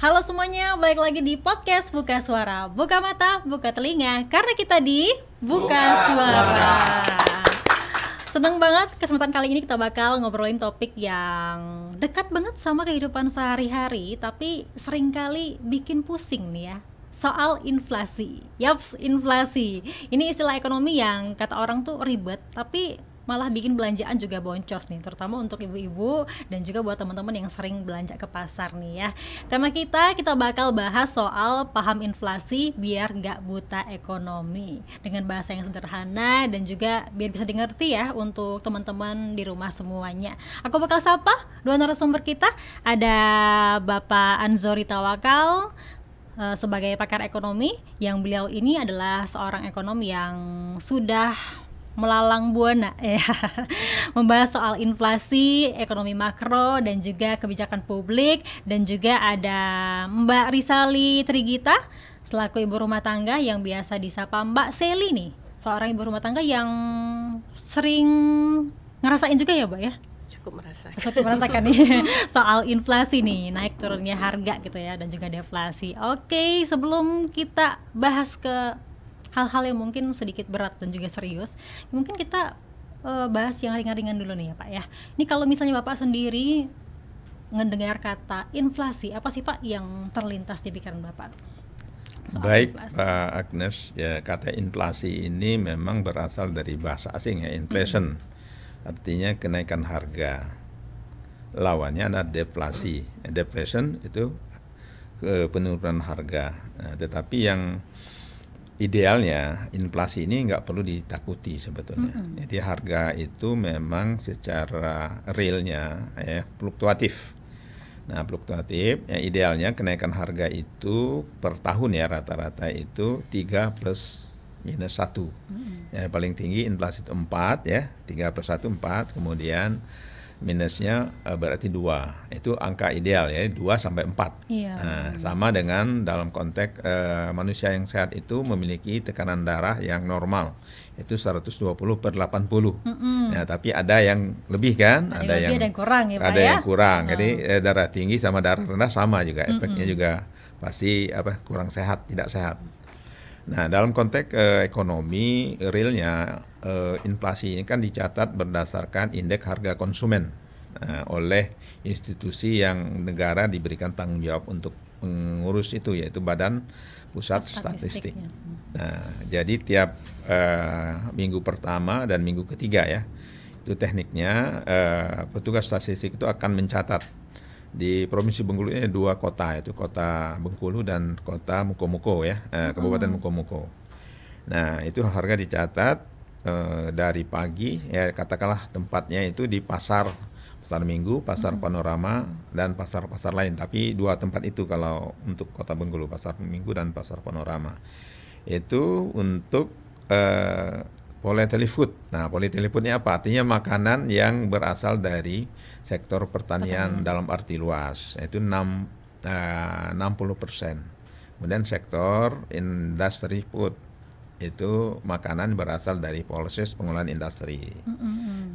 Halo semuanya, balik lagi di podcast Buka Suara. Buka mata, buka telinga, karena kita di Buka Suara. Seneng banget, kesempatan kali ini kita bakal ngobrolin topik yang dekat banget sama kehidupan sehari-hari, tapi seringkali bikin pusing nih ya. Soal inflasi. Yaps, inflasi. Ini istilah ekonomi yang kata orang tuh ribet, tapi malah bikin belanjaan juga boncos nih, terutama untuk ibu-ibu dan juga buat teman-teman yang sering belanja ke pasar nih ya. Tema kita bakal bahas soal paham inflasi biar nggak buta ekonomi dengan bahasa yang sederhana dan juga biar bisa dimengerti ya untuk teman-teman di rumah semuanya. Aku bakal sapa dua narasumber kita, ada Bapak Anzori Tawakal sebagai pakar ekonomi, yang beliau ini adalah seorang ekonom yang sudah melalang buana ya, membahas soal inflasi, ekonomi makro dan juga kebijakan publik. Dan juga ada Mbak Rizali Trigita selaku ibu rumah tangga yang biasa disapa Mbak Seli nih, seorang ibu rumah tangga yang sering ngerasain juga ya Mbak ya? Cukup merasakan nih soal inflasi nih, naik turunnya harga gitu ya, dan juga deflasi. Oke, sebelum kita bahas ke hal-hal yang mungkin sedikit berat dan juga serius, mungkin kita bahas yang ringan-ringan dulu nih ya Pak ya. Ini kalau misalnya Bapak sendiri ngedengar kata inflasi, apa sih Pak yang terlintas di pikiran Bapak? Baik Pak Agnes, ya kata inflasi ini memang berasal dari bahasa asing ya, inflation. Artinya kenaikan harga. Lawannya adalah deflasi. Deflation itu penurunan harga. Nah, tetapi yang idealnya inflasi ini nggak perlu ditakuti sebetulnya. Jadi harga itu memang secara realnya ya fluktuatif. Nah fluktuatif, ya idealnya kenaikan harga itu per tahun ya rata-rata itu 3 plus minus 1. Ya, paling tinggi inflasi itu 4 ya, 3 plus 1 4, kemudian minusnya berarti 2. Itu angka ideal ya, 2 sampai 4. Iya. Nah, sama dengan dalam konteks manusia yang sehat itu memiliki tekanan darah yang normal. Itu 120 per 80. Ya, tapi ada yang lebih kan, ada yang kurang ya Pak ada ya? yang kurang. Jadi darah tinggi sama darah rendah sama juga, efeknya juga pasti kurang sehat, tidak sehat. Nah, dalam konteks ekonomi realnya inflasi ini kan dicatat berdasarkan indeks harga konsumen oleh institusi yang negara diberikan tanggung jawab untuk mengurus itu, yaitu Badan Pusat Statistik. Nah, jadi tiap minggu pertama dan minggu ketiga ya, itu tekniknya petugas statistik itu akan mencatat di Provinsi Bengkulu ini 2 kota, itu Kota Bengkulu dan Kota Mukomuko ya, Kabupaten Mukomuko. Nah, itu harga dicatat dari pagi ya, katakanlah tempatnya itu di pasar Minggu, pasar Panorama dan pasar-pasar lain. Tapi 2 tempat itu kalau untuk Kota Bengkulu, Pasar Minggu dan Pasar Panorama. Itu untuk polytelly-food. Nah, polytelly-food ini apa? Artinya makanan yang berasal dari sektor pertanian dalam arti luas, itu 60%. Kemudian sektor industri food, itu makanan berasal dari proses pengolahan industri.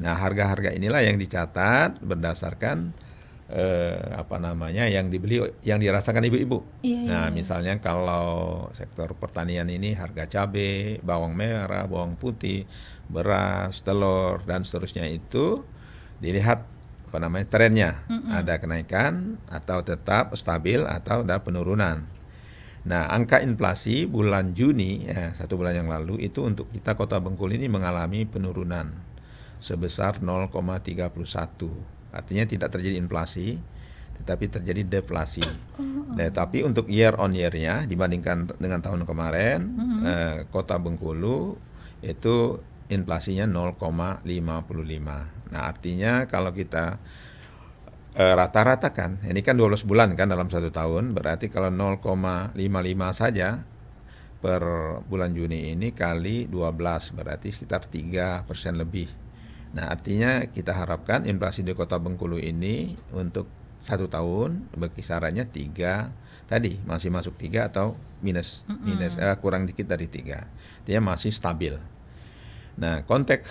Nah, harga-harga inilah yang dicatat berdasarkan yang dibeli, yang dirasakan ibu-ibu. Nah, misalnya kalau sektor pertanian ini harga cabai, bawang merah, bawang putih, beras, telur dan seterusnya itu dilihat trennya, ada kenaikan atau tetap stabil atau ada penurunan. Nah, angka inflasi bulan Juni ya, 1 bulan yang lalu itu untuk kita Kota Bengkulu ini mengalami penurunan sebesar 0,31. Artinya tidak terjadi inflasi, tetapi terjadi deflasi. Nah, tapi untuk year on year-nya dibandingkan dengan tahun kemarin, Kota Bengkulu itu inflasinya 0,55. Nah, artinya kalau kita rata-ratakan, ini kan 12 bulan kan dalam 1 tahun, berarti kalau 0,55 saja per bulan Juni ini kali 12 berarti sekitar 3% lebih. Nah, artinya kita harapkan inflasi di Kota Bengkulu ini untuk 1 tahun berkisarannya 3, tadi masih masuk 3 atau minus kurang dikit dari 3. Dia masih stabil. Nah, konteks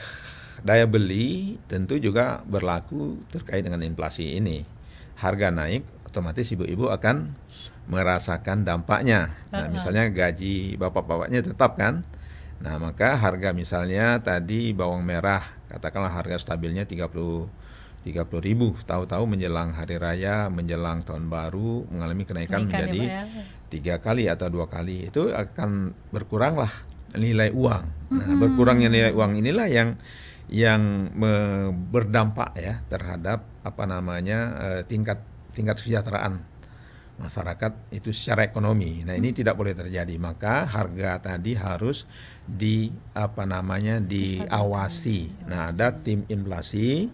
daya beli tentu juga berlaku terkait dengan inflasi ini. Harga naik, otomatis ibu-ibu akan merasakan dampaknya. Nah, misalnya gaji bapak-bapaknya tetap kan. Nah, maka harga misalnya tadi bawang merah katakanlah harga stabilnya 30 ribu, tahu-tahu menjelang hari raya, menjelang tahun baru mengalami kenaikan menjadi 3 kali atau 2 kali, itu akan berkuranglah nilai uang. Nah, berkurangnya nilai uang inilah yang berdampak ya terhadap tingkat kesejahteraan masyarakat itu secara ekonomi. Nah, ini tidak boleh terjadi. Maka harga tadi harus diawasi. Nah, ada tim inflasi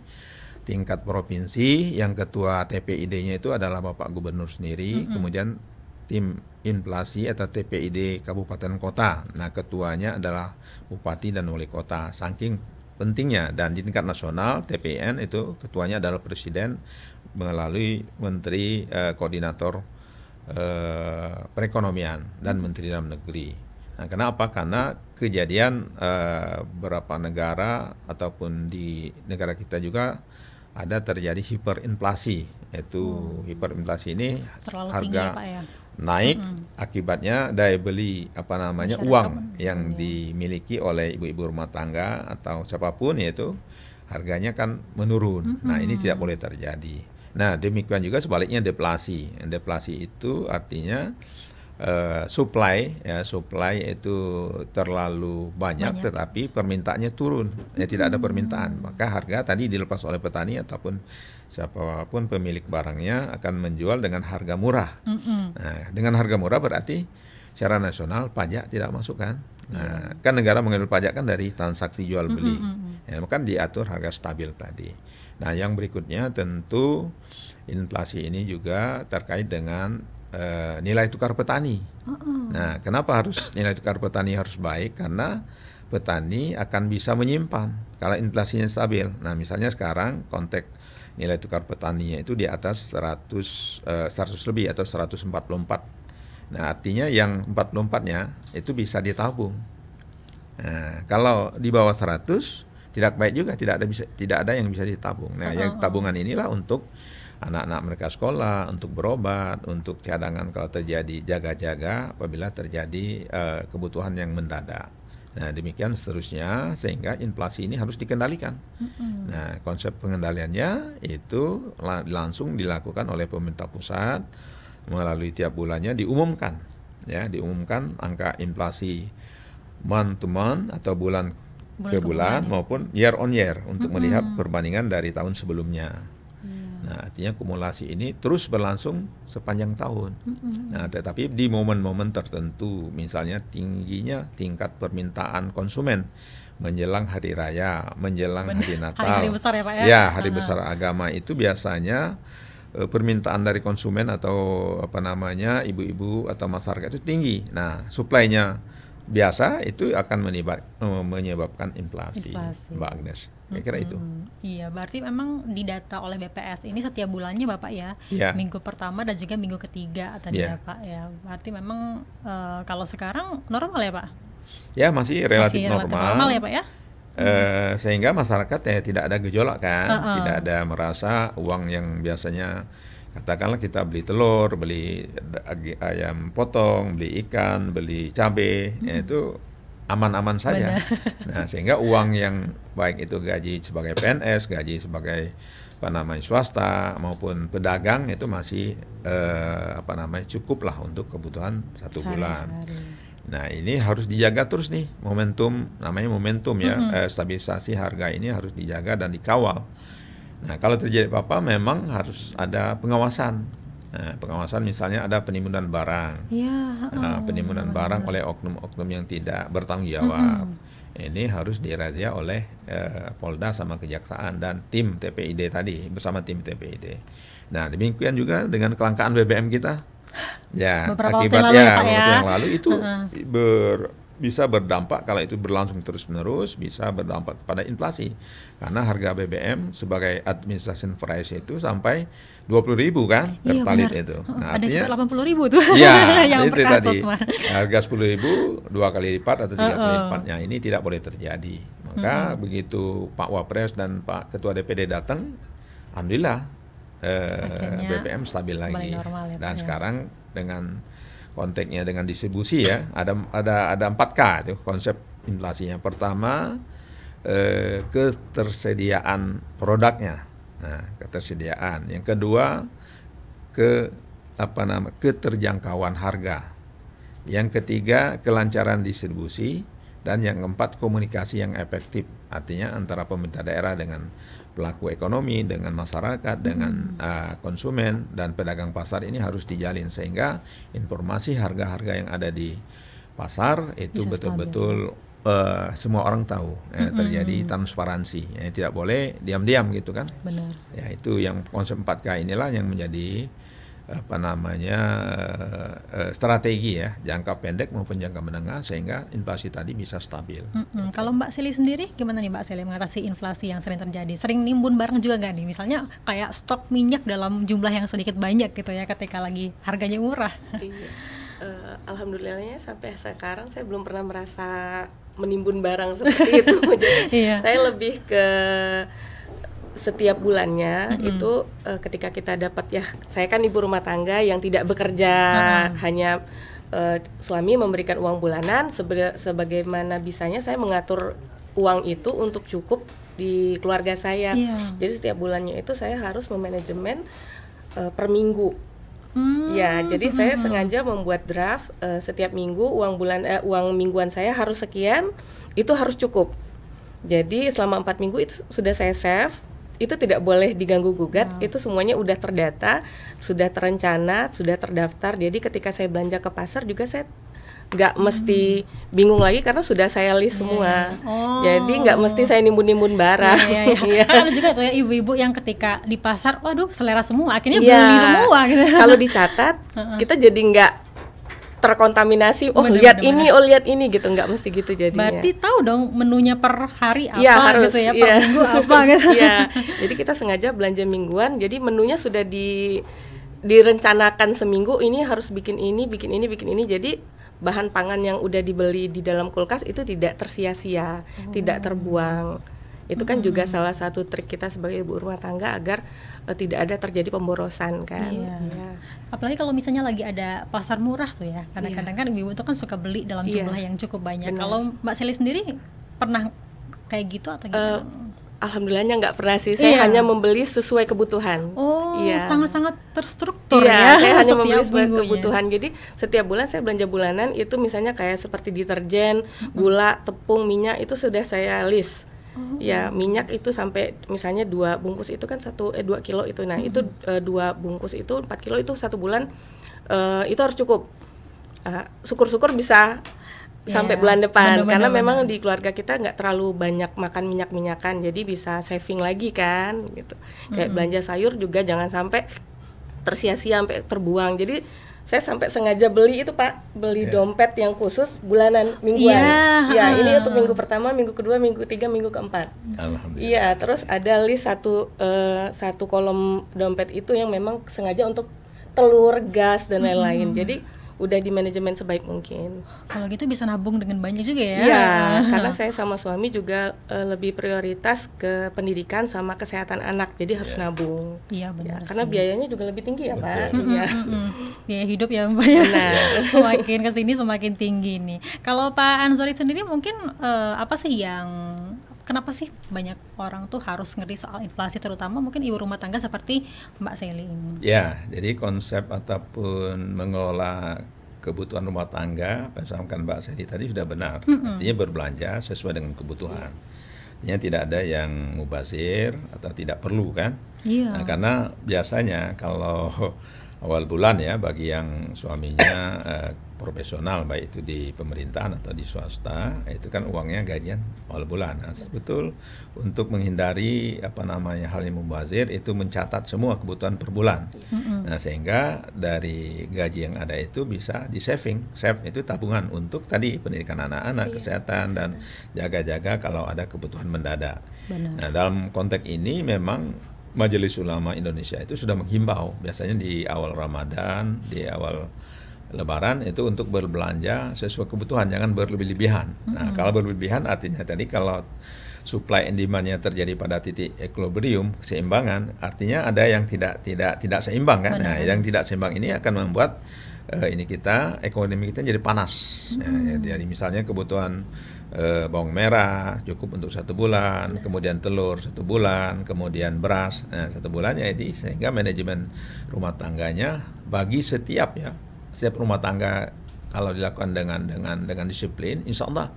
tingkat provinsi, yang ketua TPID-nya itu adalah Bapak Gubernur sendiri, kemudian tim inflasi atau TPID kabupaten kota. Nah, ketuanya adalah bupati dan wali kota. Saking pentingnya, dan di tingkat nasional TPN itu ketuanya adalah presiden melalui menteri koordinator perekonomian dan menteri dalam negeri. Nah, kenapa? Karena kejadian beberapa negara ataupun di negara kita juga ada terjadi hiperinflasi. Yaitu hiperinflasi ini terlalu harga tinggi, Pak, ya? naik, akibatnya daya beli Masyarakat uang yang dimiliki oleh ibu-ibu rumah tangga atau siapapun yaitu harganya kan menurun. Nah, ini tidak boleh terjadi. Nah, demikian juga sebaliknya deflasi. Deflasi itu artinya supply itu terlalu banyak tetapi permintaannya turun. Ya, tidak ada permintaan. Maka harga tadi dilepas oleh petani ataupun siapapun pemilik barangnya akan menjual dengan harga murah. Nah, dengan harga murah berarti secara nasional pajak tidak masuk kan. Nah, kan negara mengambil pajak kan dari transaksi jual beli. Ya, maka diatur harga stabil tadi. Nah, yang berikutnya tentu inflasi ini juga terkait dengan nilai tukar petani. Nah, kenapa harus nilai tukar petani harus baik? Karena petani akan bisa menyimpan kalau inflasinya stabil. Nah, misalnya sekarang konteks nilai tukar petaninya itu di atas 100 lebih atau 144. Nah, artinya yang 44-nya itu bisa ditabung. Nah, kalau di bawah 100 tidak baik juga, tidak ada yang bisa ditabung. Nah, yang tabungan inilah untuk anak-anak mereka sekolah, untuk berobat, untuk cadangan kalau terjadi jaga-jaga apabila terjadi kebutuhan yang mendadak. Nah, demikian seterusnya sehingga inflasi ini harus dikendalikan. Nah, konsep pengendaliannya itu langsung dilakukan oleh pemerintah pusat melalui tiap bulannya diumumkan angka inflasi month to month atau bulan ke bulan maupun year on year untuk melihat perbandingan dari tahun sebelumnya. Nah, artinya kumulasi ini terus berlangsung sepanjang tahun. Nah, tetapi di momen-momen tertentu, misalnya tingginya tingkat permintaan konsumen menjelang hari raya, menjelang hari Natal, hari besar ya, Pak, ya? Ya, hari besar agama itu biasanya permintaan dari konsumen atau ibu-ibu atau masyarakat itu tinggi. Nah, suplainya biasa itu akan menyebabkan inflasi. Mbak Agnes. Kira-kira itu. Iya, berarti memang didata oleh BPS ini setiap bulannya Bapak ya, minggu pertama dan juga minggu ketiga tadi ya Pak ya. Berarti memang kalau sekarang normal ya Pak? Ya, masih relatif normal ya Pak ya. Sehingga masyarakat tidak ada gejolak kan, tidak ada merasa uang yang biasanya katakanlah kita beli telur, beli ayam potong, beli ikan, beli cabai, itu aman-aman saja. Nah, sehingga uang yang baik itu gaji sebagai PNS, gaji sebagai swasta maupun pedagang itu masih cukup lah untuk kebutuhan satu bulan. Nah, ini harus dijaga terus nih momentum, namanya momentum ya, stabilisasi harga ini harus dijaga dan dikawal. Nah, kalau terjadi apa-apa memang harus ada pengawasan. Nah, pengawasan misalnya ada penimbunan barang, penimbunan barang oleh oknum-oknum yang tidak bertanggung jawab. Ini harus dirazia oleh Polda sama Kejaksaan dan tim TPID tadi bersama tim TPID. Nah, demikian juga dengan kelangkaan BBM kita. Ya, beberapa akibat waktu yang lalu itu bisa berdampak kalau itu berlangsung terus-menerus bisa berdampak kepada inflasi karena harga BBM sebagai administration price itu sampai 20.000 kan per liter itu. Nah, ada sampai 80.000 tuh. Ya, yang itu tadi. Harga 10.000 2 kali lipat atau 3 kali lipatnya ini tidak boleh terjadi. Maka begitu Pak Wapres dan Pak Ketua DPD datang, alhamdulillah BBM stabil lagi. Normal, dan sekarang dengan konteksnya dengan distribusi ya, ada 4K itu konsep inflasinya. Pertama, ketersediaan produknya. Nah, ketersediaan. Yang kedua, keterjangkauan harga. Yang ketiga, kelancaran distribusi. Dan yang keempat, komunikasi yang efektif. Artinya antara pemerintah daerah dengan pelaku ekonomi, dengan masyarakat, dengan konsumen dan pedagang pasar ini harus dijalin sehingga informasi harga-harga yang ada di pasar itu betul-betul semua orang tahu, terjadi transparansi. Tidak boleh diam-diam gitu kan. Benar. Ya, itu yang konsep 4K inilah yang menjadi strategi ya, jangka pendek maupun jangka menengah sehingga inflasi tadi bisa stabil. Kalau Mbak Seli sendiri gimana nih Mbak Seli mengatasi inflasi yang sering terjadi? Sering nimbun barang juga nggak nih? Misalnya kayak stok minyak dalam jumlah yang sedikit banyak gitu ya ketika lagi harganya murah. Iya. Alhamdulillahnya sampai sekarang saya belum pernah merasa menimbun barang seperti itu. Jadi saya lebih ke setiap bulannya itu ketika kita dapat, ya saya kan ibu rumah tangga yang tidak bekerja, hanya suami memberikan uang bulanan, sebagaimana bisanya saya mengatur uang itu untuk cukup di keluarga saya. Jadi setiap bulannya itu saya harus memanajemen per minggu. Ya, jadi saya sengaja membuat draft setiap minggu uang mingguan saya harus sekian, itu harus cukup. Jadi selama 4 minggu itu sudah saya save. Itu tidak boleh diganggu gugat, itu semuanya udah terdata, sudah terencana, sudah terdaftar. Jadi ketika saya belanja ke pasar juga saya nggak mesti bingung lagi karena sudah saya list semua. Jadi nggak mesti saya nimbun-nimbun barang. Kan ada juga tuh ya ibu-ibu yang ketika di pasar, waduh selera semua, akhirnya beli semua gitu. Kalau dicatat, kita jadi nggak terkontaminasi, lihat ini gitu, nggak mesti gitu jadinya. Berarti tahu dong menunya per hari apa gitu ya, per minggu apa gitu. Jadi kita sengaja belanja mingguan, jadi menunya sudah direncanakan seminggu, ini harus bikin ini, jadi bahan pangan yang udah dibeli di dalam kulkas itu tidak tersia-sia, tidak terbuang. Itu kan juga salah satu trik kita sebagai ibu rumah tangga agar tidak ada terjadi pemborosan kan. Apalagi kalau misalnya lagi ada pasar murah tuh ya, kadang-kadang kan ibu-ibu itu kan suka beli dalam jumlah yang cukup banyak. Kalau Mbak Seli sendiri pernah kayak gitu atau gimana? Alhamdulillahnya nggak pernah sih, saya hanya membeli sesuai kebutuhan. Sangat-sangat terstruktur ya. Saya hanya membeli sesuai kebutuhan. Jadi setiap bulan saya belanja bulanan itu misalnya kayak seperti deterjen, gula, tepung, minyak itu sudah saya list. Ya, minyak itu sampai misalnya 2 bungkus itu kan 2 kilo itu. Nah, itu 2 bungkus itu 4 kilo itu 1 bulan itu harus cukup. Syukur-syukur bisa sampai bulan depan karena memang di keluarga kita nggak terlalu banyak makan minyak-minyakan, jadi bisa saving lagi kan gitu. Kayak belanja sayur juga jangan sampai tersia-sia sampai terbuang. Jadi saya sampai sengaja beli itu Pak, dompet yang khusus bulanan mingguan. Ini untuk minggu pertama, minggu kedua, minggu ketiga, minggu keempat. Alhamdulillah. Terus ada list satu kolom dompet itu yang memang sengaja untuk telur, gas dan lain-lain. Jadi udah di manajemen sebaik mungkin. Kalau gitu bisa nabung dengan banyak juga ya. Karena saya sama suami juga lebih prioritas ke pendidikan sama kesehatan anak, jadi harus nabung. Benar. Karena biayanya juga lebih tinggi ya Pak. Biaya hidup ya Mbak ya. Semakin kesini semakin tinggi nih. Kalau Pak Anzori sendiri mungkin kenapa sih banyak orang tuh harus ngeri soal inflasi, terutama mungkin ibu rumah tangga seperti Mbak Seli ini? Jadi konsep ataupun mengelola kebutuhan rumah tangga, pahamkan Mbak Seli tadi sudah benar. Artinya berbelanja sesuai dengan kebutuhan. Artinya tidak ada yang mubazir atau tidak perlu kan? Nah, karena biasanya kalau awal bulan ya, bagi yang suaminya profesional baik itu di pemerintahan atau di swasta, itu kan uangnya gajian awal bulan. Nah, betul untuk menghindari hal yang mubazir itu mencatat semua kebutuhan per bulan. Nah, sehingga dari gaji yang ada itu bisa di saving. Save itu tabungan untuk tadi pendidikan anak-anak, kesehatan dan jaga-jaga kalau ada kebutuhan mendadak. Nah, dalam konteks ini memang Majelis Ulama Indonesia itu sudah menghimbau biasanya di awal Ramadan, di awal Lebaran itu untuk berbelanja sesuai kebutuhan, jangan berlebih-lebihan. Nah, kalau berlebihan artinya tadi kalau supply and demand-nya terjadi pada titik equilibrium, keseimbangan, artinya ada yang tidak seimbang kan. Nah, yang tidak seimbang ini akan membuat ekonomi kita jadi panas. Jadi misalnya kebutuhan bawang merah cukup untuk 1 bulan, kemudian telur 1 bulan, kemudian beras 1 bulan, jadi sehingga manajemen rumah tangganya bagi setiap rumah tangga kalau dilakukan dengan disiplin, insya Allah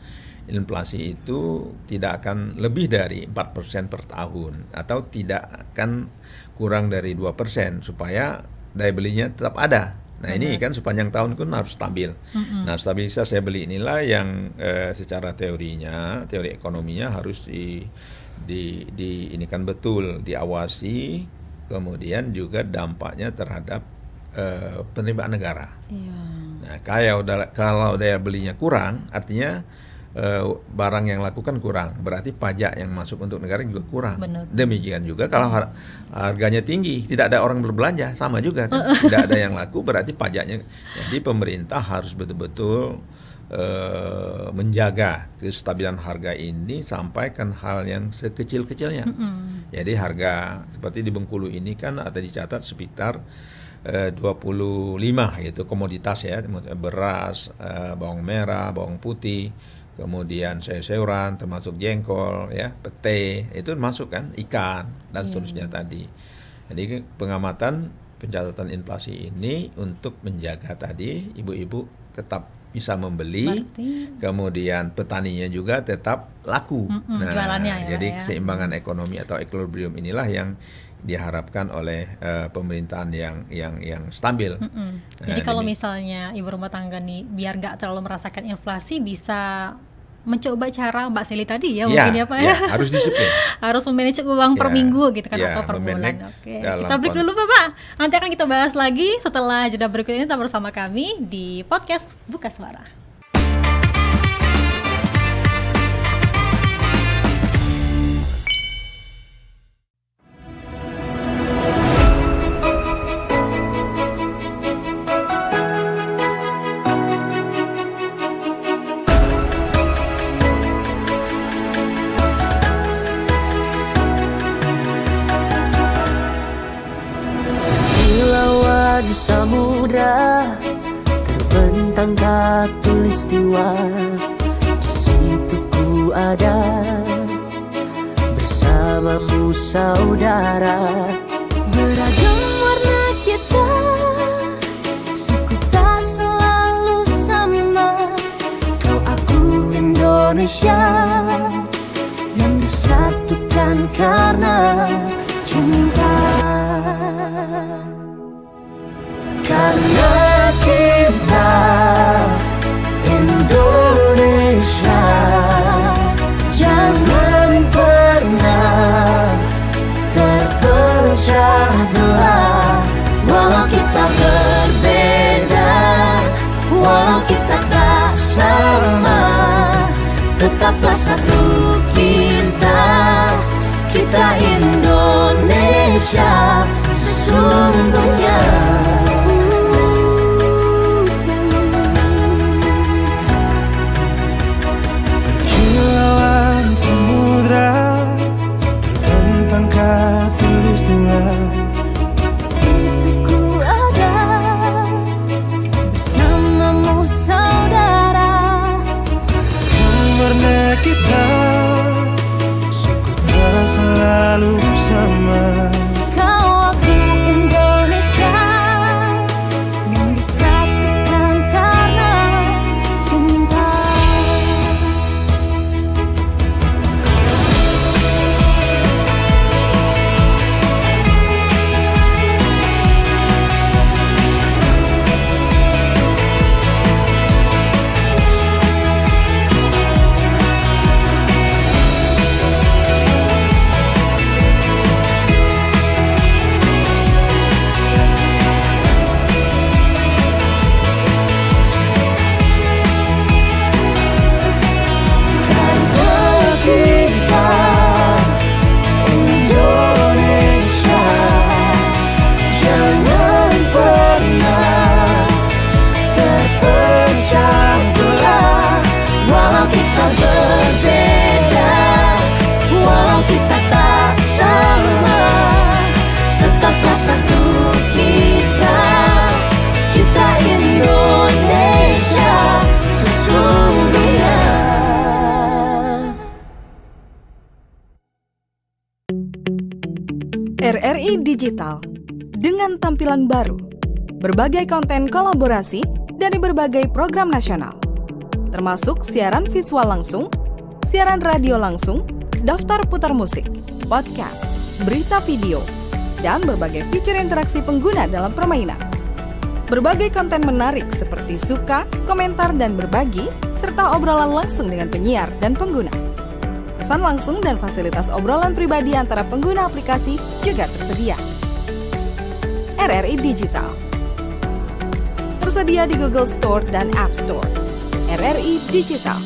inflasi itu tidak akan lebih dari 4% per tahun atau tidak akan kurang dari 2% supaya daya belinya tetap ada. Nah ini kan sepanjang tahun kan harus stabil. Nah stabilitas daya beli inilah yang secara teori ekonominya harus inikan betul, diawasi, kemudian juga dampaknya terhadap penerimaan negara. Nah kalau daya belinya kurang, artinya barang yang lakukan kurang, berarti pajak yang masuk untuk negara juga kurang. Benar. Demikian juga kalau harganya tinggi, tidak ada orang berbelanja, sama juga kan. Tidak ada yang laku, berarti pajaknya. Jadi pemerintah harus betul-betul menjaga kestabilan harga ini sampaikan hal yang sekecil-kecilnya. Jadi harga seperti di Bengkulu ini kan ada dicatat sekitar 25 gitu komoditas ya, beras, bawang merah, bawang putih, kemudian sayur-sayuran termasuk jengkol ya, pete, itu masuk kan, ikan dan seterusnya tadi. Jadi pencatatan inflasi ini untuk menjaga tadi ibu-ibu tetap bisa membeli, kemudian petaninya juga tetap laku. Jadi keseimbangan ekonomi atau equilibrium inilah yang diharapkan oleh pemerintahan yang stabil. Jadi kalau misalnya ibu rumah tangga nih biar nggak terlalu merasakan inflasi, bisa mencoba cara Mbak Sally tadi ya, mungkin ya Pak ya. Harus disiplin. Harus memanage uang per minggu gitu kan, atau per bulan. Oke. Kita break dulu Bapak. Nanti akan kita bahas lagi setelah jeda berikut ini. Tetap bersama kami di podcast Buka Suara. Samudra terbentang khatulistiwa, di situ ku ada bersamamu saudara. Beragam warna kita, suku tak selalu sama. Kau aku Indonesia yang disatukan karena cinta. Karena kita Indonesia, jangan pernah terpecah belah. Walau kita berbeda, walau kita tak sama, tetaplah satu kita Indonesia sesungguhnya. Kita suku tak selalu sama. Kau aku Indonesia yang disatukan karena cinta. RRI Digital dengan tampilan baru, berbagai konten kolaborasi dari berbagai program nasional, termasuk siaran visual langsung, siaran radio langsung, daftar putar musik, podcast, berita video, dan berbagai fitur interaksi pengguna dalam permainan. Berbagai konten menarik seperti suka, komentar, dan berbagi, serta obrolan langsung dengan penyiar dan pengguna. Pesan langsung dan fasilitas obrolan pribadi antara pengguna aplikasi juga tersedia. RRI Digital tersedia di Google Store dan App Store. RRI Digital.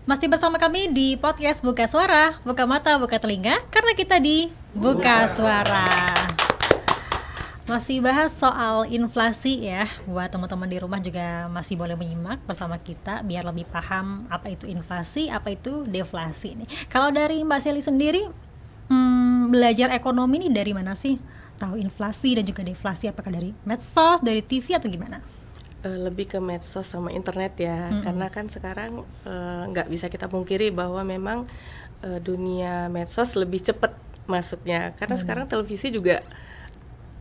Masih bersama kami di podcast Buka Suara, buka mata, buka telinga, karena kita di Buka Suara. Masih bahas soal inflasi ya, buat teman-teman di rumah juga masih boleh menyimak bersama kita biar lebih paham apa itu inflasi, apa itu deflasi nih. Kalau dari Mbak Sally sendiri, belajar ekonomi nih dari mana sih? Tahu inflasi dan juga deflasi, apakah dari medsos, dari TV atau gimana? Lebih ke medsos sama internet ya, karena kan sekarang nggak bisa kita pungkiri bahwa memang dunia medsos lebih cepat masuknya, karena sekarang televisi juga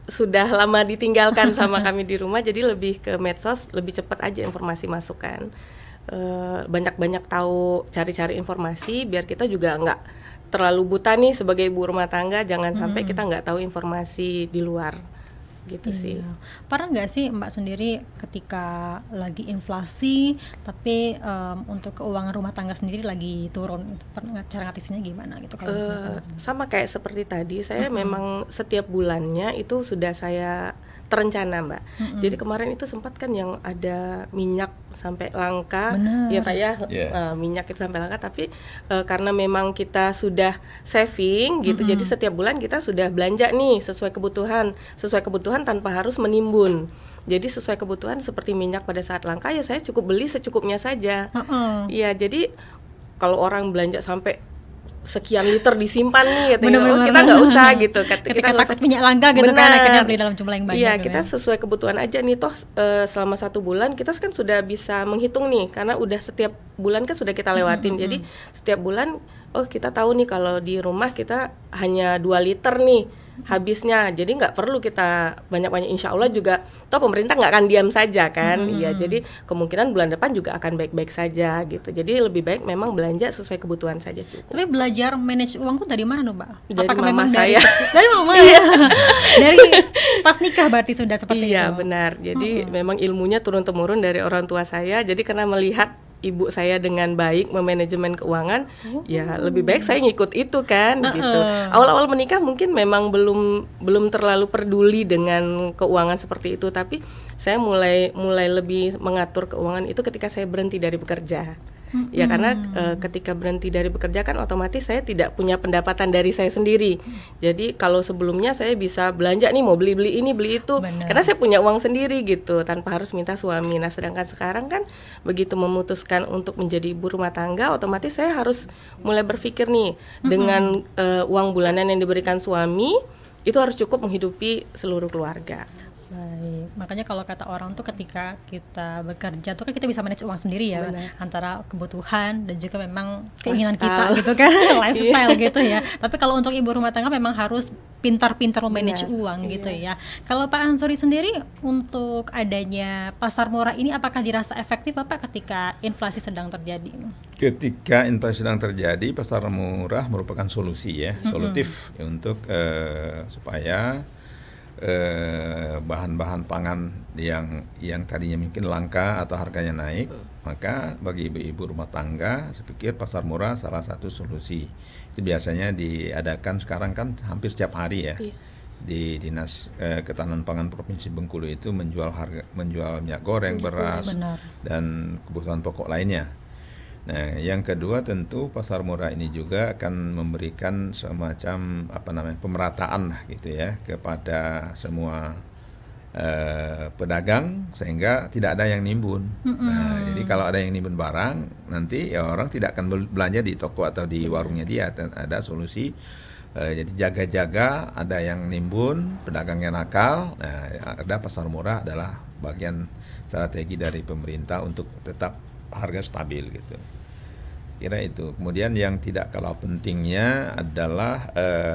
sudah lama ditinggalkan sama kami di rumah, jadi lebih ke medsos, lebih cepat aja informasi masukkan, banyak-banyak tahu, cari-cari informasi biar kita juga nggak terlalu buta nih sebagai ibu rumah tangga, jangan sampai kita nggak tahu informasi di luar. Gitu sih. Pernah nggak sih Mbak sendiri ketika lagi inflasi tapi untuk keuangan rumah tangga sendiri lagi turun, pernah cara ngatasinnya gimana gitu? Kalau sama kayak seperti tadi, saya memang setiap bulannya itu sudah saya terencana Mbak. Jadi kemarin itu sempat kan yang ada minyak sampai langka. Bener. Ya Pak ya, minyak itu sampai langka, tapi karena memang kita sudah saving gitu, jadi setiap bulan kita sudah belanja nih sesuai kebutuhan tanpa harus menimbun. Jadi sesuai kebutuhan seperti minyak pada saat langka ya saya cukup beli secukupnya saja. Iya, jadi kalau orang belanja sampai sekian liter disimpan nih gitu, kita nggak usah gitu. Ketika takut minyak langka gitu kan, akhirnya beli dalam jumlah yang banyak. Iya, kita sesuai kebutuhan aja nih, toh selama 1 bulan kita kan sudah bisa menghitung nih, karena udah setiap bulan kan sudah kita lewatin. Jadi setiap bulan, kita tahu nih kalau di rumah kita hanya 2 liter nih habisnya, jadi nggak perlu kita banyak-banyak, insya Allah juga toh pemerintah nggak akan diam saja kan. Iya, jadi kemungkinan bulan depan juga akan baik-baik saja gitu. Jadi lebih baik memang belanja sesuai kebutuhan saja cukup. Tapi belajar manage uang tuh dari mana Mbak? Dari Apakah mama memang saya. Dari mama ya? Dari pas nikah berarti sudah seperti itu? Iya benar, jadi memang ilmunya turun-temurun dari orang tua saya. Jadi karena melihat ibu saya dengan baik memanajemen keuangan, ya lebih baik saya ngikut itu kan gitu. Awal-awal menikah mungkin memang belum terlalu peduli dengan keuangan seperti itu, tapi saya mulai lebih mengatur keuangan itu ketika saya berhenti dari bekerja. Ya karena ketika berhenti dari bekerja kan otomatis saya tidak punya pendapatan dari saya sendiri. Jadi kalau sebelumnya saya bisa belanja nih, mau beli ini beli itu, karena saya punya uang sendiri gitu tanpa harus minta suami. Nah sedangkan sekarang kan begitu memutuskan untuk menjadi ibu rumah tangga, otomatis saya harus mulai berpikir nih dengan uang bulanan yang diberikan suami itu harus cukup menghidupi seluruh keluarga. Baik, makanya kalau kata orang tuh ketika kita bekerja tuh kan kita bisa manage uang sendiri ya. Antara kebutuhan dan juga memang keinginan kita gitu kan, lifestyle gitu ya. Tapi kalau untuk ibu rumah tangga memang harus pintar-pintar memanage uang gitu ya. Kalau Pak Ansori sendiri, untuk adanya pasar murah ini apakah dirasa efektif Bapak ketika inflasi sedang terjadi? Ketika inflasi sedang terjadi, pasar murah merupakan solusi ya, solutif untuk supaya bahan-bahan pangan yang tadinya mungkin langka atau harganya naik, maka bagi ibu-ibu rumah tangga saya pikir pasar murah salah satu solusi. Itu biasanya diadakan sekarang kan hampir setiap hari ya. Di Dinas Ketahanan Pangan Provinsi Bengkulu itu menjual minyak goreng, beras, dan kebutuhan pokok lainnya. Nah, yang kedua tentu pasar murah ini juga akan memberikan semacam pemerataan lah gitu ya kepada semua pedagang sehingga tidak ada yang nimbun. Nah, jadi kalau ada yang nimbun barang, nanti ya orang tidak akan belanja di toko atau di warungnya dia. Ada solusi. Jadi jaga-jaga, ada yang nimbun, pedagangnya nakal. Nah, ada pasar murah adalah bagian strategi dari pemerintah untuk tetap harga stabil gitu. Kira itu. Kemudian yang tidak kalah pentingnya adalah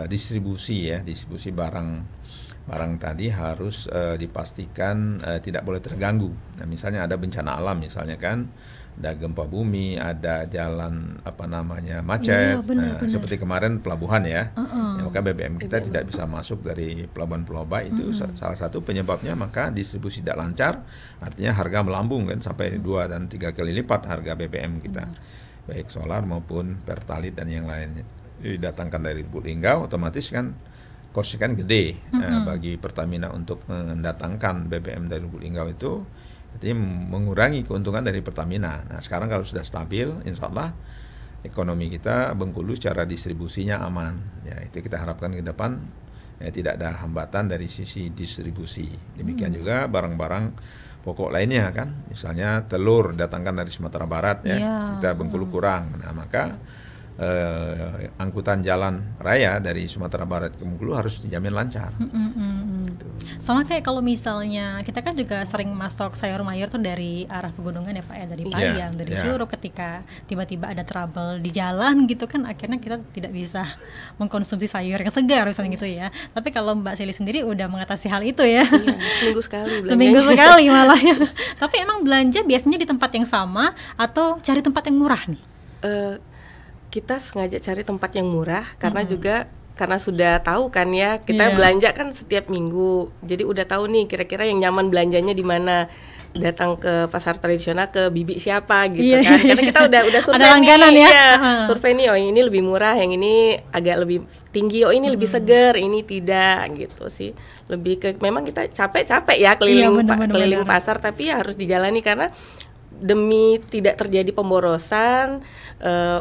distribusi ya, distribusi barang tadi harus dipastikan tidak boleh terganggu. Nah, misalnya ada bencana alam misalnya kan, ada gempa bumi, ada jalan macet. Benar. Seperti kemarin pelabuhan ya. Ya, maka BBM kita tidak bisa masuk dari pelabuhan Pulau Ba, itu salah satu penyebabnya. Maka distribusi tidak lancar, artinya harga melambung kan sampai 2 dan 3 kali lipat harga BBM kita. Baik solar maupun pertalite dan yang lainnya. Didatangkan dari Lubuk Linggau, otomatis kan cost-nya kan gede. Bagi Pertamina untuk mendatangkan BBM dari Lubuk Linggau itu artinya mengurangi keuntungan dari Pertamina. Nah, sekarang kalau sudah stabil, insya Allah ekonomi kita Bengkulu secara distribusinya aman. Ya, itu kita harapkan ke depan ya, tidak ada hambatan dari sisi distribusi. Demikian juga barang-barang pokok lainnya kan, misalnya telur datangkan dari Sumatera Barat ya, kita Bengkulu kurang. Nah, maka angkutan jalan raya dari Sumatera Barat ke Bengkulu harus dijamin lancar. Sama kayak kalau misalnya kita kan juga sering masuk sayur mayur tuh dari arah pegunungan ya Pak ya, dari Payang, dari Curug, ketika tiba-tiba ada trouble di jalan gitu kan, akhirnya kita tidak bisa mengkonsumsi sayur yang segar misalnya gitu ya. Tapi kalau Mbak Sili sendiri udah mengatasi hal itu ya. Seminggu sekali. Seminggu sekali malah ya. Tapi emang belanja biasanya di tempat yang sama atau cari tempat yang murah nih? Kita sengaja cari tempat yang murah karena juga karena sudah tahu kan ya, kita belanja kan setiap minggu, jadi udah tahu nih kira-kira yang nyaman belanjanya di mana. Datang ke pasar tradisional ke bibi siapa gitu kan, karena kita udah survei ada langganan nih, ya. Survei nih, oh ini lebih murah, yang ini agak lebih tinggi, oh ini lebih segar, ini tidak gitu sih. Lebih ke memang kita capek-capek ya keliling pasar, tapi ya harus dijalani karena demi tidak terjadi pemborosan,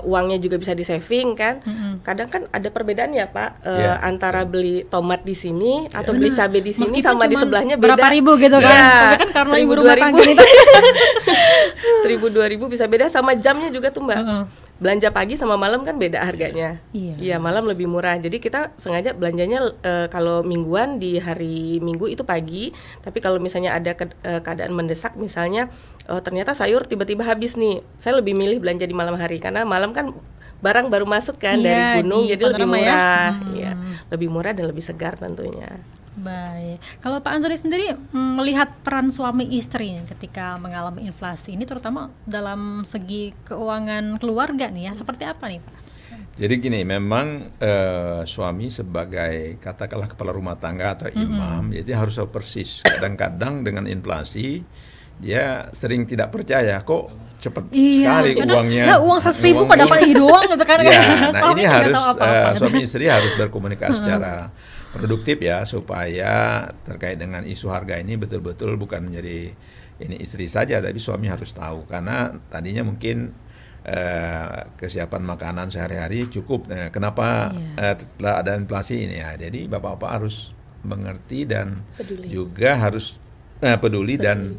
uangnya juga bisa di-saving kan. Kadang kan ada perbedaan ya Pak, antara beli tomat di sini atau beli cabai di sini sama di sebelahnya beda. Berapa ribu gitu kan. Tapi kan karena ibu rumah tangga nih. 1.000-2.000 bisa beda, sama jamnya juga tuh Mbak. Belanja pagi sama malam kan beda harganya. Iya, malam lebih murah. Jadi kita sengaja belanjanya kalau mingguan di hari Minggu itu pagi. Tapi kalau misalnya ada keadaan mendesak, misalnya ternyata sayur tiba-tiba habis nih, saya lebih milih belanja di malam hari karena malam kan barang baru masuk kan dari gunung, jadi lebih murah. Iya, lebih murah dan lebih segar tentunya. Baik, kalau Pak Ansori sendiri melihat peran suami istri ketika mengalami inflasi ini, terutama dalam segi keuangan keluarga nih ya, seperti apa nih Pak? Jadi gini, memang suami sebagai katakanlah kepala rumah tangga atau imam, jadi harus tahu persis. Kadang-kadang dengan inflasi dia sering tidak percaya kok cepat sekali uangnya. Uang 100.000 kok dapat ini doang gitu kan. Nah ini harus suami istri harus berkomunikasi secara produktif ya, supaya terkait dengan isu harga ini betul-betul bukan menjadi ini istri saja, tapi suami harus tahu, karena tadinya mungkin kesiapan makanan sehari-hari cukup. Kenapa setelah ada inflasi ini ya, jadi bapak-bapak harus mengerti dan juga harus peduli dan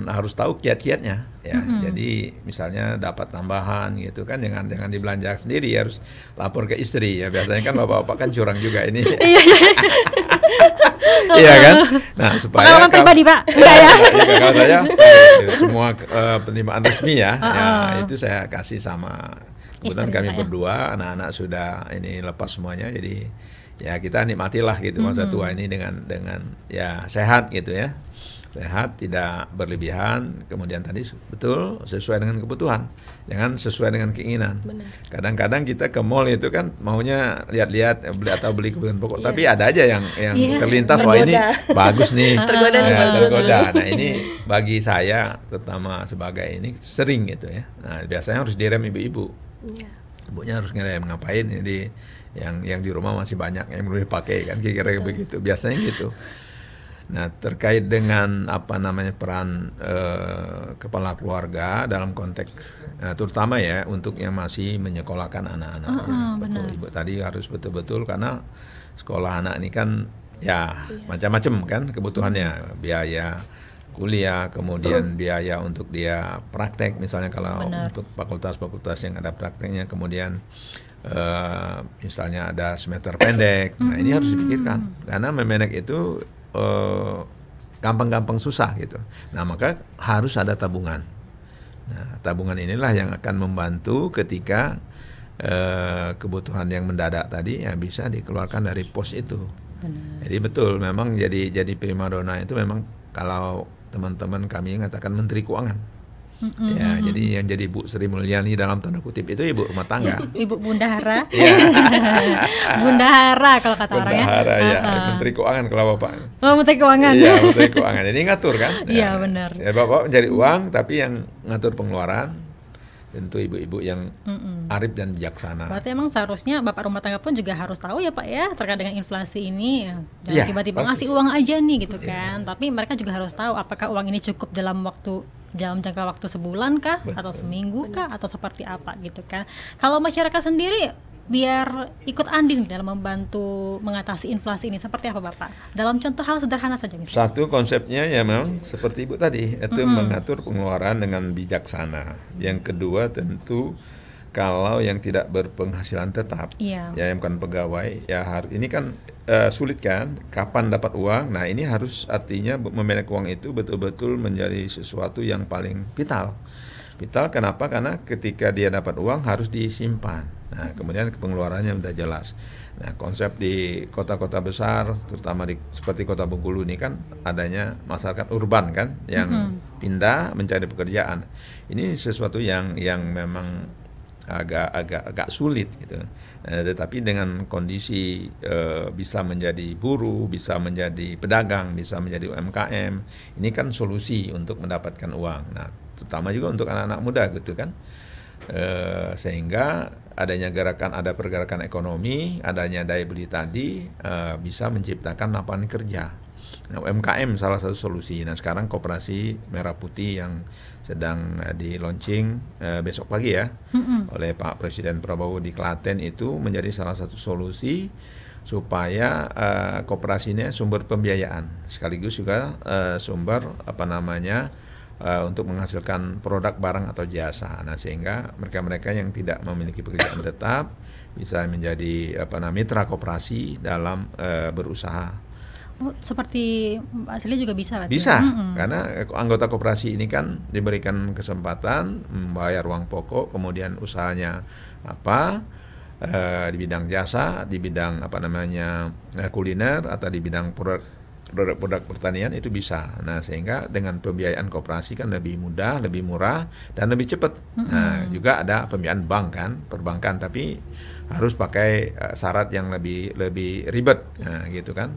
harus tahu kiat-kiatnya ya. Jadi misalnya dapat tambahan gitu kan, jangan dibelanja sendiri, harus lapor ke istri ya. Biasanya kan bapak-bapak kan curang juga ini. Iya kan? Nah, supaya pengalaman pribadi Pak, enggak ya? Kalau saya semua penerimaan resmi ya, itu saya kasih sama kebetulan kami berdua, anak-anak sudah ini lepas semuanya, jadi ya kita nikmatilah gitu masa tua ini dengan ya sehat gitu ya. Sehat, tidak berlebihan, kemudian tadi betul sesuai dengan kebutuhan, jangan sesuai dengan keinginan. Kadang-kadang kita ke mall itu kan maunya lihat-lihat beli kebutuhan pokok, tapi ada aja yang terlintas, wah ini bagus nih, tergoda. Nah ini bagi saya terutama sebagai ini sering gitu ya. Nah biasanya harus direm ibu-ibu, ibunya harus ngerem ngapain, jadi yang di rumah masih banyak yang belum dipakai kan, kira-kira begitu biasanya gitu. Nah terkait dengan peran kepala keluarga dalam konteks terutama ya untuk yang masih menyekolahkan anak-anaknya, betul Ibu tadi harus betul-betul, karena sekolah anak ini kan Ya, macam-macam kan kebutuhannya, biaya kuliah, kemudian biaya untuk dia praktek, misalnya kalau untuk fakultas-fakultas yang ada prakteknya, kemudian misalnya ada semester pendek. Nah, ini harus dipikirkan karena memanage itu gampang-gampang susah gitu. Nah, maka harus ada tabungan. Nah, tabungan inilah yang akan membantu ketika kebutuhan yang mendadak tadi ya bisa dikeluarkan dari pos itu. Benar. Jadi betul, memang jadi primadona itu memang kalau teman-teman kami mengatakan menteri keuangan. Ya, jadi yang jadi Bu Sri Mulyani dalam tanda kutip itu ibu rumah tangga. Ibu Bundahara. Bundahara kalau kata orangnya. Bundahara ya, menteri keuangan kalau Bapak. Oh, menteri keuangan. Iya, menteri keuangan. Jadi ngatur kan? Iya, benar. Ya, Bapak mencari uang tapi yang ngatur pengeluaran tentu ibu-ibu yang arif dan bijaksana. Berarti emang seharusnya Bapak rumah tangga pun juga harus tahu ya Pak ya terkait dengan inflasi ini. Jangan tiba-tiba ngasih uang aja nih gitu kan. Tapi mereka juga harus tahu apakah uang ini cukup dalam jangka waktu sebulan kah, atau seminggu kah, atau seperti apa gitu kan. Kalau masyarakat sendiri biar ikut andil dalam membantu mengatasi inflasi ini seperti apa Bapak? Dalam contoh hal sederhana saja misalnya. Satu, konsepnya ya memang seperti Ibu tadi, itu mengatur pengeluaran dengan bijaksana. Yang kedua tentu kalau yang tidak berpenghasilan tetap, ya yang bukan pegawai, ya ini kan sulit kan, kapan dapat uang. Nah, ini harus artinya memanage uang itu betul-betul menjadi sesuatu yang paling vital. Vital kenapa? Karena ketika dia dapat uang harus disimpan. Nah, kemudian pengeluarannya sudah jelas. Nah, konsep di kota-kota besar, terutama seperti Kota Bengkulu ini kan adanya masyarakat urban kan, yang pindah mencari pekerjaan. Ini sesuatu yang memang agak sulit gitu. Tetapi dengan kondisi bisa menjadi buruh, bisa menjadi pedagang, bisa menjadi UMKM, ini kan solusi untuk mendapatkan uang. Nah, terutama juga untuk anak-anak muda gitu kan. Sehingga adanya ada pergerakan ekonomi, adanya daya beli tadi bisa menciptakan lapangan kerja. Nah, UMKM salah satu solusi. Nah, sekarang Koperasi Merah Putih yang sedang di launching besok pagi ya oleh Pak Presiden Prabowo di Klaten itu menjadi salah satu solusi supaya koperasinya sumber pembiayaan sekaligus juga sumber untuk menghasilkan produk barang atau jasa. Nah, sehingga mereka-mereka yang tidak memiliki pekerjaan tetap bisa menjadi mitra koperasi dalam berusaha. Oh, seperti Mbak Sili juga bisa? Bisa, karena anggota koperasi ini kan diberikan kesempatan membayar uang pokok, kemudian usahanya di bidang jasa, di bidang kuliner, atau di bidang produk pertanian itu bisa. Nah, sehingga dengan pembiayaan koperasi kan lebih mudah, lebih murah, dan lebih cepat. Nah, juga ada pembiayaan bank kan, perbankan, tapi harus pakai syarat yang lebih ribet, nah, gitu kan.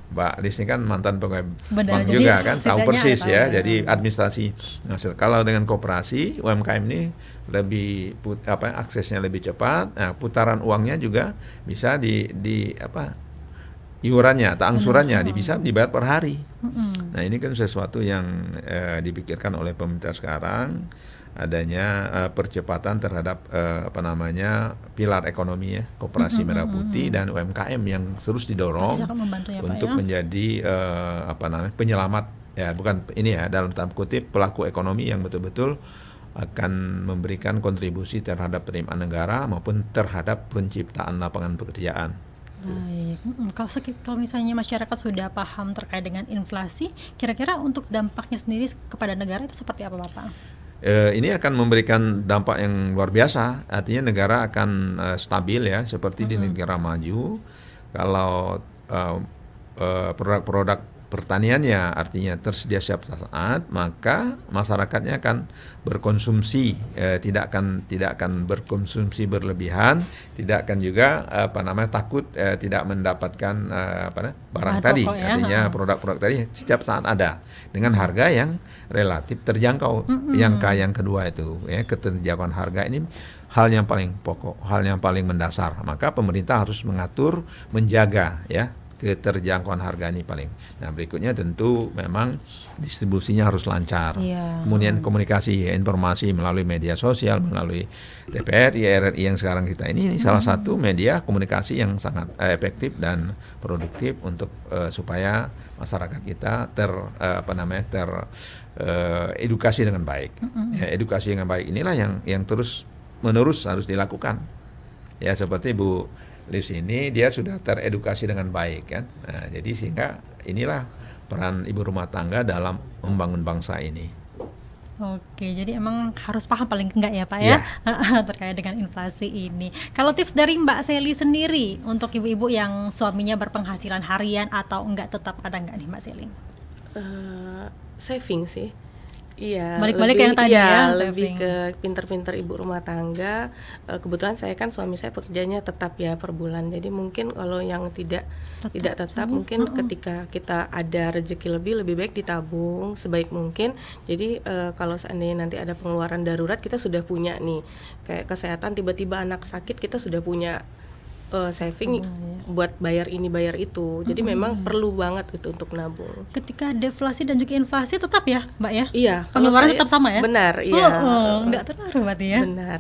Mbak Lis ini kan mantan pegawai bank juga kan, tahu persis ya. Jadi administrasi hasil. Kalau dengan koperasi UMKM ini lebih aksesnya lebih cepat. Nah, putaran uangnya juga bisa iurannya atau angsurannya bisa dibayar per hari. Nah, ini kan sesuatu yang dipikirkan oleh pemerintah sekarang, adanya percepatan terhadap pilar ekonomi ya, Koperasi Merah Putih dan UMKM yang terus didorong untuk menjadi penyelamat ya, bukan ini ya, dalam tanda kutip pelaku ekonomi yang betul-betul akan memberikan kontribusi terhadap penerimaan negara maupun terhadap penciptaan lapangan pekerjaan. Baik. Kalau misalnya masyarakat sudah paham terkait dengan inflasi, kira-kira untuk dampaknya sendiri kepada negara itu seperti apa, Bapak? Ini akan memberikan dampak yang luar biasa. Artinya negara akan stabil ya, seperti di negara maju. Kalau produk-produk pertaniannya artinya tersedia setiap saat, maka masyarakatnya akan berkonsumsi, tidak akan berkonsumsi berlebihan, tidak akan juga takut tidak mendapatkan barang tadi, artinya produk-produk tadi setiap saat ada dengan harga yang relatif terjangkau. Yang kedua itu ya, keterjangkauan harga ini hal yang paling pokok, hal yang paling mendasar. Maka pemerintah harus mengatur, menjaga ya keterjangkauan harga ini paling. Nah, berikutnya tentu memang distribusinya harus lancar. Kemudian komunikasi, informasi melalui media sosial, melalui TVRI, RRI yang sekarang kita ini salah satu media komunikasi yang sangat efektif dan produktif untuk supaya masyarakat kita edukasi dengan baik. Ya, edukasi dengan baik inilah yang terus menerus harus dilakukan. Ya, seperti Bu Lis ini dia sudah teredukasi dengan baik kan. Nah, jadi sehingga inilah peran ibu rumah tangga dalam membangun bangsa ini. Oke, jadi emang harus paham paling enggak ya Pak ya terkait dengan inflasi ini. Kalau tips dari Mbak Sally sendiri untuk ibu-ibu yang suaminya berpenghasilan harian atau enggak, tetap ada enggak nih Mbak Sally? Saving sih. Iya, balik-balik yang tadi ya, lebih ke pinter-pinter ibu rumah tangga. Kebetulan saya kan suami saya pekerjaannya tetap ya per bulan. Jadi mungkin kalau yang tidak tetap mungkin ketika kita ada rezeki lebih baik ditabung sebaik mungkin. Jadi kalau seandainya nanti ada pengeluaran darurat, kita sudah punya nih, kayak kesehatan tiba-tiba anak sakit, kita sudah punya saving buat bayar ini bayar itu. Jadi memang perlu banget itu untuk nabung. Ketika deflasi dan juga inflasi tetap ya Mbak ya? Iya, pengeluaran tetap sama ya? Benar, iya. Nggak terlalu berarti ya? Benar.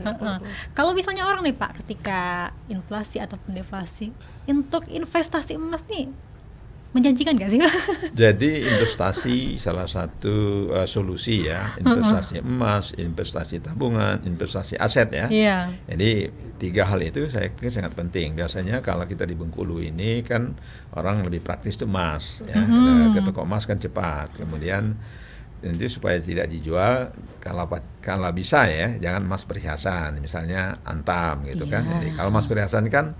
Kalau misalnya orang nih Pak, ketika inflasi ataupun deflasi, untuk investasi emas nih menjanjikan nggak sih? Jadi investasi salah satu solusi ya, investasi emas, investasi tabungan, investasi aset ya. Jadi 3 hal itu saya pikir sangat penting. Biasanya kalau kita di Bengkulu ini kan orang lebih praktis tuh emas ya. Ke toko emas kan cepat. Kemudian tentu supaya tidak dijual, kalau bisa ya jangan emas perhiasan, misalnya antam gitu kan. Jadi kalau emas perhiasan kan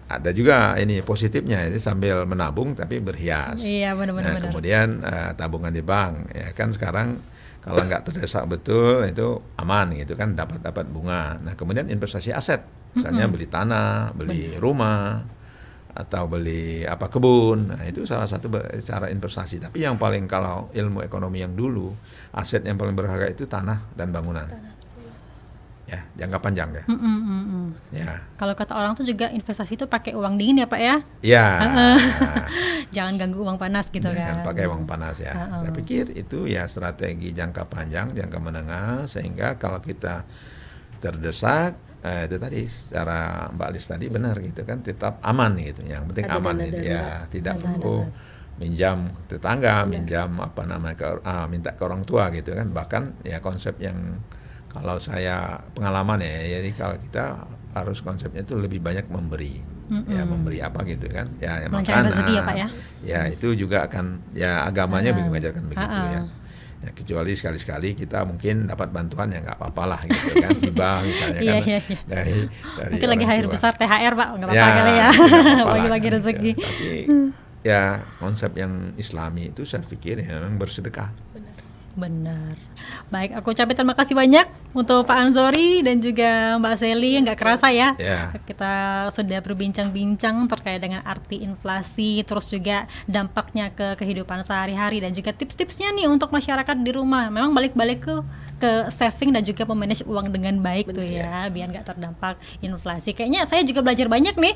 ada juga ini positifnya, ini sambil menabung tapi berhias. Benar-benar. Kemudian tabungan di bank ya kan sekarang kalau nggak terdesak betul itu aman gitu kan, dapat bunga. Nah kemudian investasi aset, misalnya beli tanah, beli rumah, atau beli kebun. Nah itu salah satu cara investasi. Tapi yang paling, kalau ilmu ekonomi yang dulu, aset yang paling berharga itu tanah dan bangunan. Ya, jangka panjang ya. Ya. Kalau kata orang tuh juga investasi itu pakai uang dingin ya Pak ya? Iya. Jangan ganggu uang panas gitu kan. Jangan pakai uang panas ya. Saya pikir itu ya strategi jangka panjang, jangka menengah, sehingga kalau kita terdesak, itu tadi secara Mbak Lis tadi benar gitu kan, tetap aman gitu. Yang penting ada aman ya, tidak perlu minjam tetangga, minjam minta ke orang tua gitu kan. Bahkan ya konsep yang kalau saya pengalaman ya, jadi kalau kita harus konsepnya itu lebih banyak memberi, ya memberi apa gitu kan, ya makanan, rezeki ya Pak ya. Ya itu juga akan ya agamanya mengajarkan begitu ya. Ya kecuali sekali-sekali kita mungkin dapat bantuan ya nggak apa-apa lah gitu kan, hibah misalnya kan dari mungkin lagi hari besar THR Pak, nggak apa-apa kali ya, bagi-bagi rezeki. Tapi ya konsep yang Islami itu saya pikir ya memang bersedekah. Benar. Baik, aku ucapin terima kasih banyak untuk Pak Anzori dan juga Mbak Sally. Nggak kerasa ya, kita sudah berbincang-bincang terkait dengan arti inflasi, terus juga dampaknya ke kehidupan sehari-hari dan juga tips-tipsnya nih untuk masyarakat di rumah. Memang balik-balik ke saving dan juga memanage uang dengan baik. Bener, tuh ya, biar nggak terdampak inflasi. Kayaknya saya juga belajar banyak nih.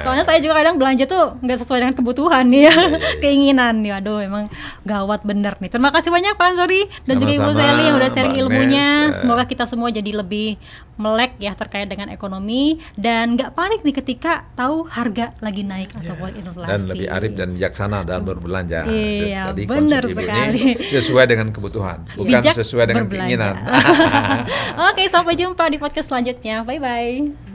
Soalnya saya juga kadang belanja tuh nggak sesuai dengan kebutuhan nih ya, keinginan. Aduh, emang gawat bener nih. Terima kasih banyak Pak Anzori dan juga Ibu Sally yang udah sharing ilmunya. Semoga kita semua jadi lebih melek ya terkait dengan ekonomi dan nggak panik nih ketika tahu harga lagi naik ataupun inflasi. Dan lebih arif dan bijaksana dalam berbelanja. Iya, benar sekali. Sesuai dengan kebutuhan, bukan sesuai dengan keinginan. Oke, sampai jumpa di podcast selanjutnya. Bye bye.